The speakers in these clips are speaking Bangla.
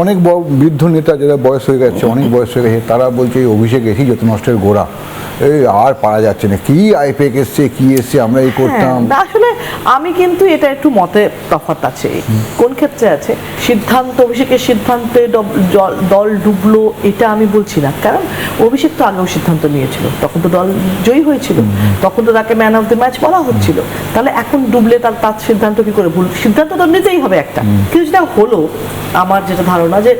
অনেক বৃদ্ধ নেতা যারা বয়স হয়ে গেছে, অনেক বয়স হয়ে গেছে, তারা বলছে এই অভিষেক এসি যত নষ্টের গোড়া, এই আর পারা যাচ্ছে না, কি আইপ্যাক এসছে, কি এসছে, আমরা এই করতাম। আসলে আমি কিন্তু এটা একটু মতে তফাৎ আছে। কোন ক্ষেত্রে আছে? সিদ্ধান্ত, অভিষেকের সিদ্ধান্তে দল ডুবলো এটা আমি বলছি না, কারণ অভিষেক তো আগেও সিদ্ধান্ত নিয়েছিল, তখন তো দল জয়ী হয়েছিল, তখন তো তাকে ম্যান অফ দ্য ম্যাচ বলা হচ্ছিল। তাহলে এখন ডুবলে তার সিদ্ধান্ত কি করে? ভুল সিদ্ধান্ত তো নিতেই হবে একটা। কিন্তু যেটা হলো, আমার যেটা ধারণা যে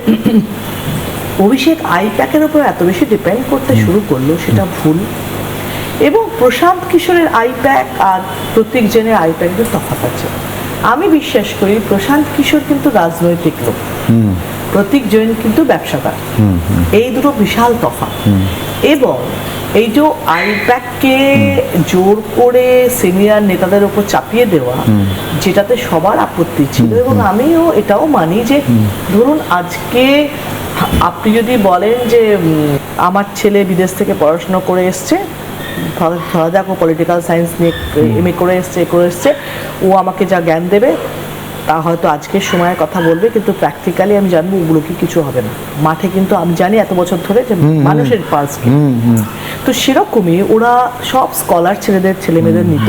অভিষেক আইপ্যাকের উপর এত বেশি ডিপেন্ড করতে শুরু করলো, সেটা ভুল। এবং প্রশান্ত কিশোরের আইপ্যাক আর প্রতীক জৈনের আইপ্যাকের তফাৎ আছে। আমি বিশ্বাস করি প্রশান্ত কিশোর কিন্তু রাজনৈতিক লোক, প্রতীক জৈন কিন্তু ব্যবসাদার, এই দুটো বিশাল তফাৎ। এবং এই যে আইপ্যাককে জোর করে সিনিয়র নেতাদের উপর চাপিয়ে দেওয়া, যেটাতে সবার আপত্তি ছিল। এবং আমিও এটাও মানি যে ধরুন আজকে আপনি যদি বলেন যে আমার ছেলে বিদেশ থেকে পড়াশোনা করে এসছে, ধরা যাক ও পলিটিক্যাল সায়েন্স নিয়ে এমএ করে এসছে, ও আমাকে যা জ্ঞান দেবে তা হয়তো আজকের সময়ের কথা বলবে, কিন্তু প্র্যাকটিক্যালি আমি জানবো ওগুলো কিছু হবে না। মাঠে কিন্তু আমি জানি এত বছর ধরে যে মানুষের পালস, তো সেরকমই ওরা সব স্কলার ছেলেমেয়েদের নিত।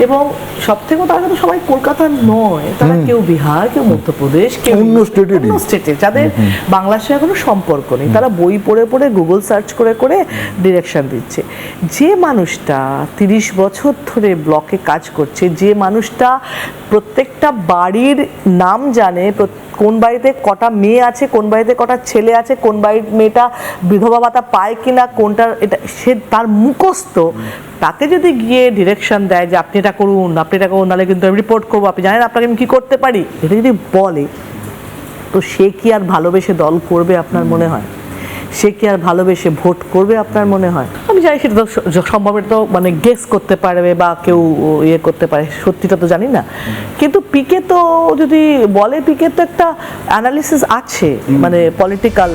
এবং সব থেকে তারা কিন্তু সবাই কলকাতার নয়, তারা কেউ বিহার, কেউ মধ্যপ্রদেশ, কেউ অন্য স্টেটে, যাদের বাংলার সঙ্গে কোনো সম্পর্ক নেই। তারা বই পড়ে পড়ে, গুগল সার্চ করে করে ডিরেকশন দিচ্ছে। যে মানুষটা 30 বছর ধরে ব্লকে কাজ করছে, যে মানুষটা প্রত্যেকটা বাড়ির নাম জানে, কোন বাড়িতে কটা মেয়ে আছে, কোন বাড়িতে কটা ছেলে আছে, কোন বাড়ির মেয়েটা বিধবা ভাতা পায় কিনা, কোনটা, এটা সে তার মুখস্থ, তাকে যদি গিয়ে ডিরেকশন দেয় যে আপনি এটা করুন, নাহলে কিন্তু আমি রিপোর্ট করবো, আপনি জানেন আপনাকে আমি কী করতে পারি, এটা যদি বলে, তো সে কি আর ভালোবেসে দল করবে আপনার মনে হয়? সে কি আর ভালোবেসে ভোট করবে আপনার মনে হয়? আমি জানি সেটা তো সম্ভবত মানে গেস করতে পারবে বা কেউ ইয়ে করতে পারে, সত্যিটা তো জানি না। কিন্তু পিকে তো যদি বলে, পিকে তো একটা অ্যানালিসিস আছে, মানে পলিটিক্যাল